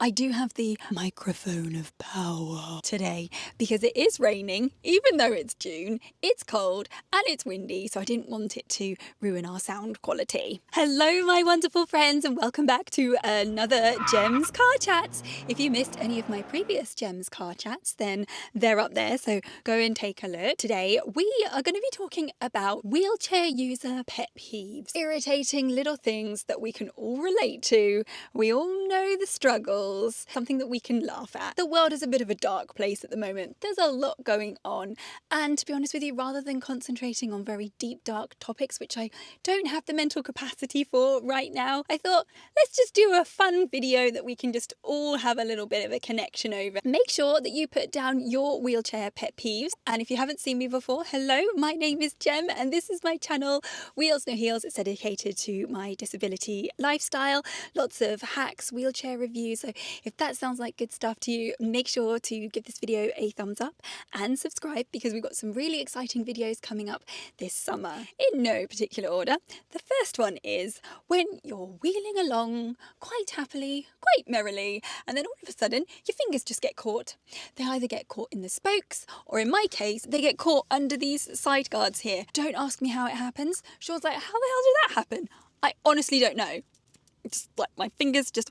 I do have the microphone of power today because it is raining, even though it's June, it's cold and it's windy, so I didn't want it to ruin our sound quality. Hello my wonderful friends and welcome back to another Gems Car Chats. If you missed any of my previous Gems Car Chats, then they're up there, so go and take a look. Today we are going to be talking about wheelchair user pet peeves, irritating little things that we can all relate to. We all know the struggle. Something that we can laugh at. The world is a bit of a dark place at the moment. There's a lot going on, and to be honest with you, rather than concentrating on very deep dark topics, which I don't have the mental capacity for right now, I thought let's just do a fun video that we can just all have a little bit of a connection over. Make sure that you put down your wheelchair pet peeves, and if you haven't seen me before, hello, my name is Gem and this is my channel Wheelsnoheels. It's dedicated to my disability lifestyle, lots of hacks, wheelchair reviews. So if that sounds like good stuff to you, make sure to give this video a thumbs up and subscribe because we've got some really exciting videos coming up this summer. In no particular order, the first one is when you're wheeling along quite happily, quite merrily, and then all of a sudden your fingers just get caught. They either get caught in the spokes, or in my case, they get caught under these side guards here. Don't ask me how it happens. Shaun's like, how the hell did that happen? I honestly don't know. Just like my fingers just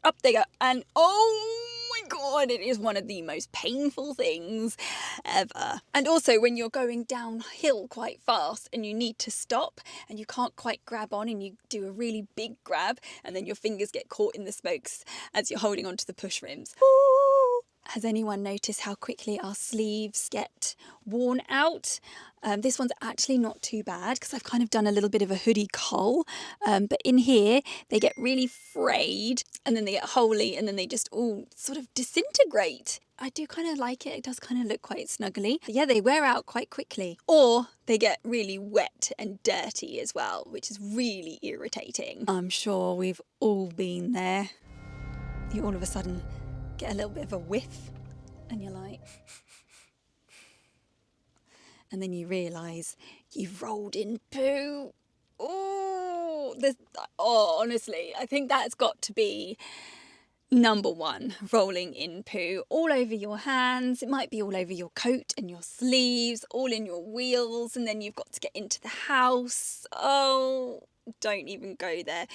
up they go, and oh my god, it is one of the most painful things ever. And also when you're going downhill quite fast and you need to stop and you can't quite grab on and you do a really big grab and then your fingers get caught in the spokes as you're holding onto the push rims. Ooh. Has anyone noticed how quickly our sleeves get worn out? This one's actually not too bad because I've kind of done a little bit of a hoodie cull, but in here they get really frayed and then they get holy and then they just all sort of disintegrate. I do kind of like it. It does kind of look quite snuggly. But yeah, they wear out quite quickly, or they get really wet and dirty as well, which is really irritating. I'm sure we've all been there. You all of a sudden get a little bit of a whiff and you're like, and then you realise you've rolled in poo. Oh, honestly, I think that's got to be number one, rolling in poo all over your hands. It might be all over your coat and your sleeves, all in your wheels, and then you've got to get into the house. Oh, don't even go there.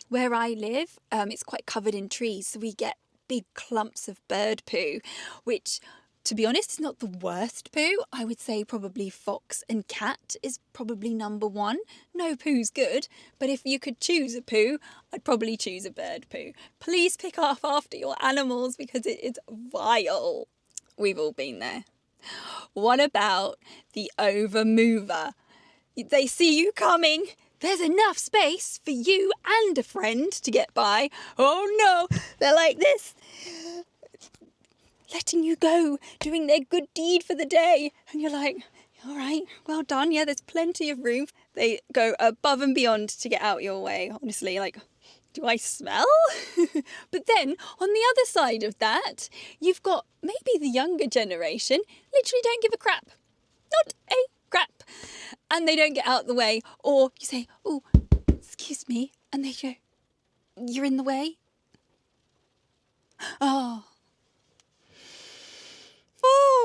Where I live, it's quite covered in trees, so we get big clumps of bird poo, which, to be honest, is not the worst poo. I would say probably fox and cat is probably number one. No poo's good, but if you could choose a poo, I'd probably choose a bird poo. Please pick up after your animals because it is vile. We've all been there. What about the overmover? They see you coming. There's enough space for you and a friend to get by. Oh no, they're like this, letting you go, doing their good deed for the day. And you're like, all right, well done. Yeah, there's plenty of room. They go above and beyond to get out your way. Honestly, like, do I smell? But then on the other side of that, you've got maybe the younger generation literally don't give a crap. Not a crap. And they don't get out the way. Or you say, oh, excuse me. And they go, you're in the way? Oh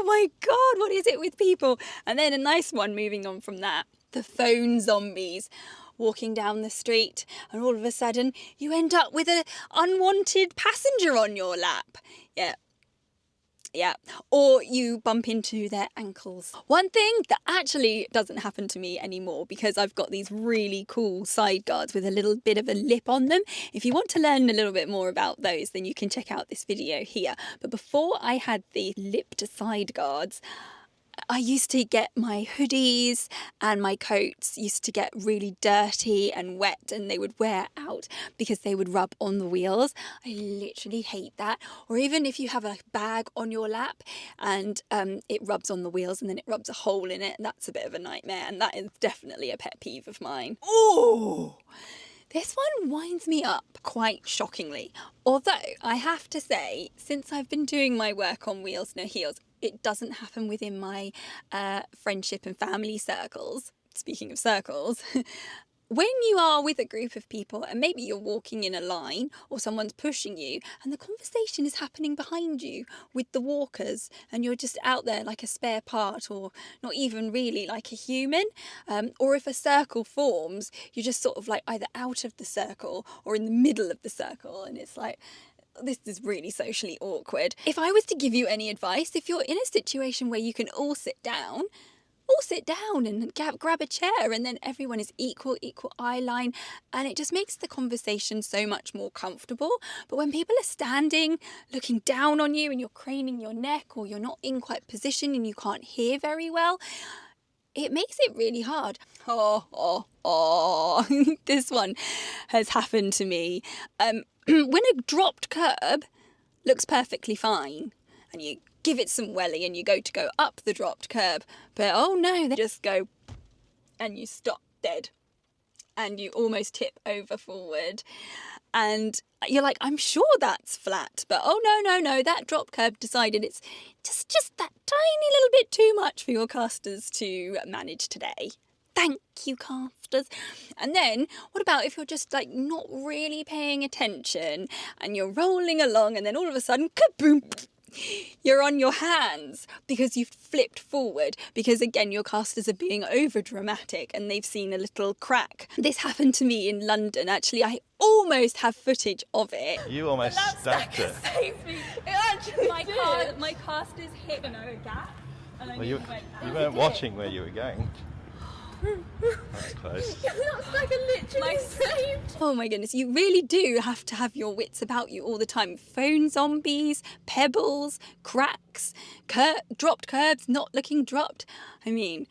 my God, what is it with people? And then a nice one moving on from that. The phone zombies walking down the street and all of a sudden you end up with an unwanted passenger on your lap. Yeah, or you bump into their ankles. One thing that actually doesn't happen to me anymore because I've got these really cool side guards with a little bit of a lip on them. If you want to learn a little bit more about those, then you can check out this video here. But before I had the lipped side guards, I used to get my hoodies and my coats used to get really dirty and wet and they would wear out because they would rub on the wheels. I literally hate that. Or even if you have a bag on your lap and it rubs on the wheels and then it rubs a hole in it, that's a bit of a nightmare, and that is definitely a pet peeve of mine. Oh! This one winds me up quite shockingly. Although I have to say, since I've been doing my work on Wheelsnoheels, it doesn't happen within my friendship and family circles. Speaking of circles, when you are with a group of people and maybe you're walking in a line or someone's pushing you and the conversation is happening behind you with the walkers and you're just out there like a spare part or not even really like a human, or if a circle forms, you're just sort of like either out of the circle or in the middle of the circle, and it's like, this is really socially awkward. If I was to give you any advice, if you're in a situation where you can all sit down and grab a chair, and then everyone is equal eye line, and it just makes the conversation so much more comfortable. But when people are standing, looking down on you, and you're craning your neck, or you're not in quite position and you can't hear very well, it makes it really hard. This one has happened to me. When a dropped curb looks perfectly fine, and you give it some welly and you go up the dropped curb, but oh no, they just go and you stop dead and you almost tip over forward, and you're like, I'm sure that's flat, but oh no, that drop curb decided it's just that tiny little bit too much for your castors to manage today. Thank you, castors. And then what about if you're just like not really paying attention and you're rolling along, and then all of a sudden, kaboom, you're on your hands because you've flipped forward, because again your castors are being over dramatic and they've seen a little crack. This happened to me in London, actually. I almost have footage of it. You almost stacked it. Saved me. It actually my castors hit a gap, and I You weren't watching where you were going. That's close. That's like a literally saved. Oh my goodness, you really do have to have your wits about you all the time. Phone zombies, pebbles, cracks, dropped curbs, not looking dropped. I mean,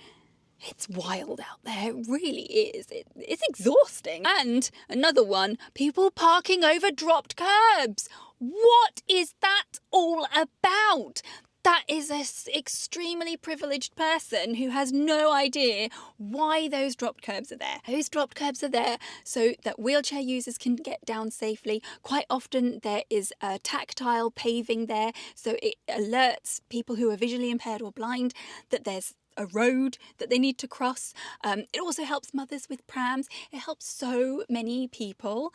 it's wild out there. It really is. It's exhausting. And another one, people parking over dropped curbs. What is that all about? That is an extremely privileged person who has no idea why those dropped curbs are there. Those dropped curbs are there so that wheelchair users can get down safely. Quite often there is a tactile paving there, so it alerts people who are visually impaired or blind that there's a road that they need to cross. It also helps mothers with prams. It helps so many people.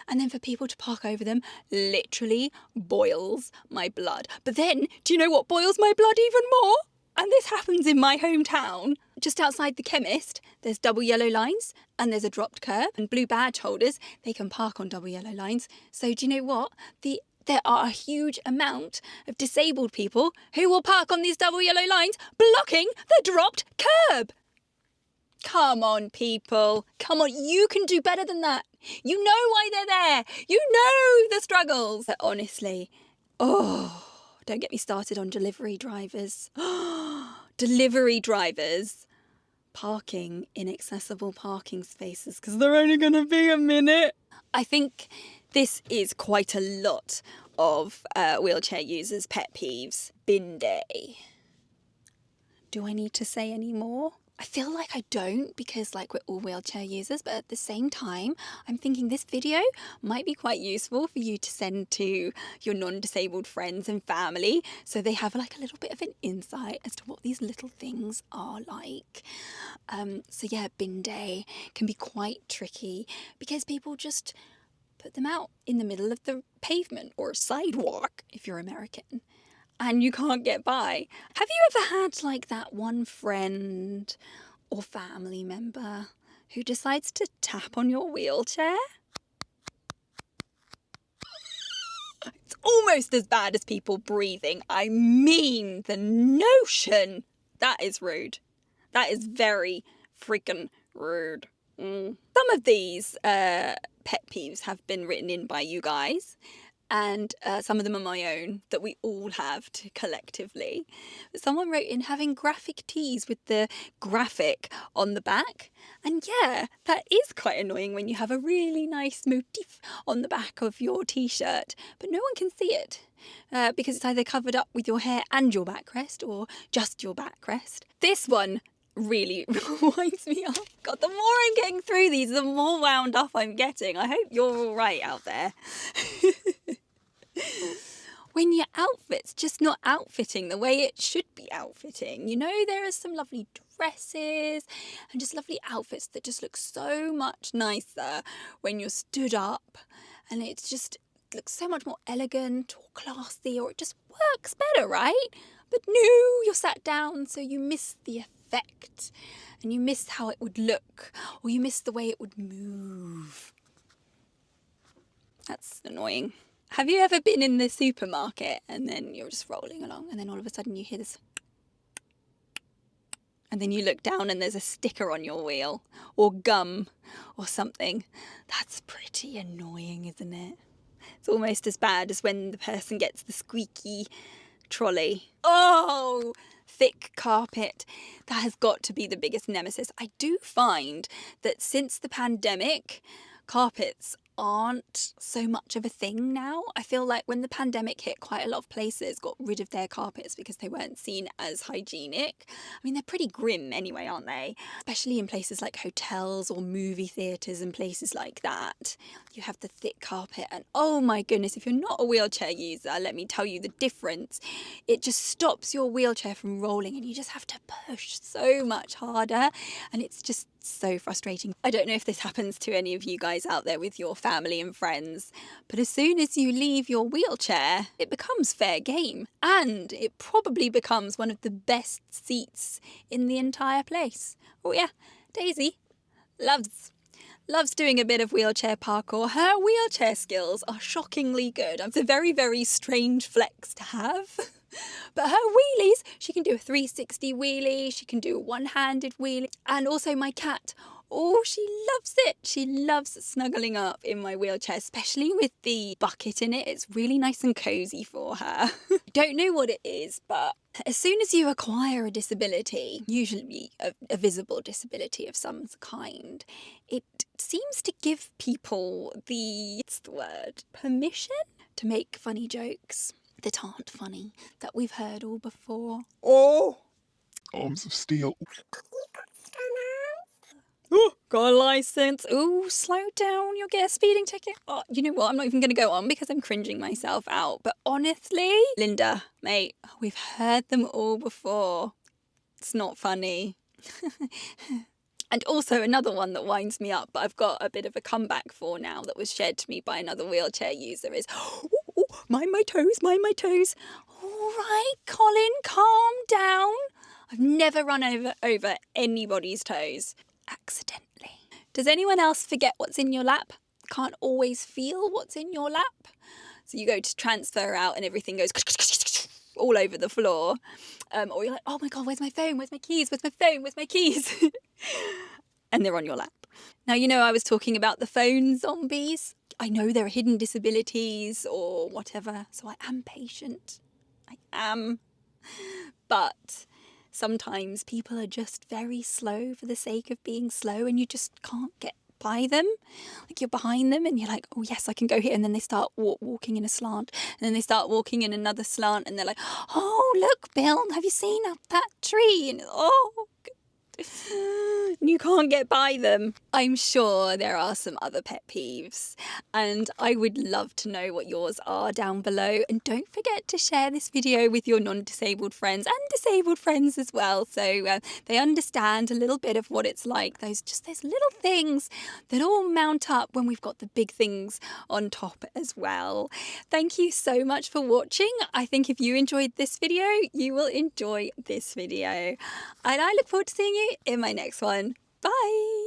And then for people to park over them literally boils my blood. But then, do you know what boils my blood even more? And this happens in my hometown. Just outside the chemist, there's double yellow lines and there's a dropped curb, and blue badge holders, they can park on double yellow lines. So do you know what? There are a huge amount of disabled people who will park on these double yellow lines, blocking the dropped curb. Come on, people. Come on, you can do better than that. You know why they're there. You know the struggles. But honestly, don't get me started on delivery drivers. Delivery drivers parking in accessible parking spaces because they're only going to be a minute. I think this is quite a lot of wheelchair users' pet peeves. Bin day. Do I need to say any more? I feel like I don't, because like we're all wheelchair users, but at the same time, I'm thinking this video might be quite useful for you to send to your non-disabled friends and family, so they have like a little bit of an insight as to what these little things are like. So yeah, bin day can be quite tricky because people just put them out in the middle of the pavement or sidewalk if you're American, and you can't get by. Have you ever had like that one friend or family member who decides to tap on your wheelchair? It's almost as bad as people breathing. I mean, the notion. That is rude. That is very freaking rude. Some of these pet peeves have been written in by you guys, and some of them are my own that we all have to collectively. But someone wrote in having graphic tees with the graphic on the back, and yeah, that is quite annoying when you have a really nice motif on the back of your t-shirt, but no one can see it because it's either covered up with your hair and your backrest or just your backrest. This one really winds me up. God, the more I'm getting through these, the more wound up I'm getting. I hope you're all right out there. when your outfit's just not outfitting the way it should be outfitting. You know, there are some lovely dresses and just lovely outfits that just look so much nicer when you're stood up, and it's just looks so much more elegant or classy, or it just works better, right? But no, you're sat down, so you miss the effect, and you miss how it would look, or you miss the way it would move. That's annoying. Have you ever been in the supermarket and then you're just rolling along, and then all of a sudden you hear this, and then you look down and there's a sticker on your wheel, or gum or something? That's pretty annoying, isn't it? It's almost as bad as when the person gets the squeaky trolley. Oh, thick carpet. That has got to be the biggest nemesis. I do find that since the pandemic, carpets aren't so much of a thing now. I feel like when the pandemic hit, quite a lot of places got rid of their carpets because they weren't seen as hygienic. I mean, they're pretty grim anyway, aren't they? Especially in places like hotels or movie theatres and places like that. You have the thick carpet, and oh my goodness, if you're not a wheelchair user, let me tell you the difference. It just stops your wheelchair from rolling, and you just have to push so much harder, and it's just so frustrating. I don't know if this happens to any of you guys out there with your family and friends, but as soon as you leave your wheelchair, it becomes fair game, and it probably becomes one of the best seats in the entire place. Oh yeah, Daisy loves doing a bit of wheelchair parkour. Her wheelchair skills are shockingly good. It's a very, very strange flex to have. But her wheelies, she can do a 360 wheelie, she can do a one-handed wheelie. And also my cat, oh, she loves it. She loves snuggling up in my wheelchair, especially with the bucket in it. It's really nice and cozy for her. Don't know what it is, but as soon as you acquire a disability, usually a visible disability of some kind, it seems to give people permission to make funny jokes that aren't funny, that we've heard all before. Oh! Arms of steel. Oh, got a license. Oh, slow down, you'll get a speeding ticket. Oh, you know what? I'm not even going to go on because I'm cringing myself out. But honestly, Linda, mate, we've heard them all before. It's not funny. And also another one that winds me up, but I've got a bit of a comeback for now, that was shared to me by another wheelchair user, is, oh, mind my toes, mind my toes. All right, Colin, calm down. I've never run over anybody's toes accidentally. Does anyone else forget what's in your lap? Can't always feel what's in your lap? So you go to transfer out and everything goes all over the floor. Or you're like, oh my God, where's my phone? Where's my keys? Where's my phone? Where's my keys? And they're on your lap. Now, you know, I was talking about the phone zombies. I know there are hidden disabilities or whatever, so I am patient. I am. But sometimes people are just very slow for the sake of being slow, and you just can't get by them. Like, you're behind them and you're like, oh yes, I can go here, and then they start walking in a slant, and then they start walking in another slant, and they're like, oh look, Bill, have you seen up that tree? And you can't get by them. I'm sure there are some other pet peeves, and I would love to know what yours are down below. And don't forget to share this video with your non-disabled friends and disabled friends as well, so they understand a little bit of what it's like. Those little things that all mount up when we've got the big things on top as well. Thank you so much for watching. I think if you enjoyed this video, you will enjoy this video, and I look forward to seeing you in my next one. Bye!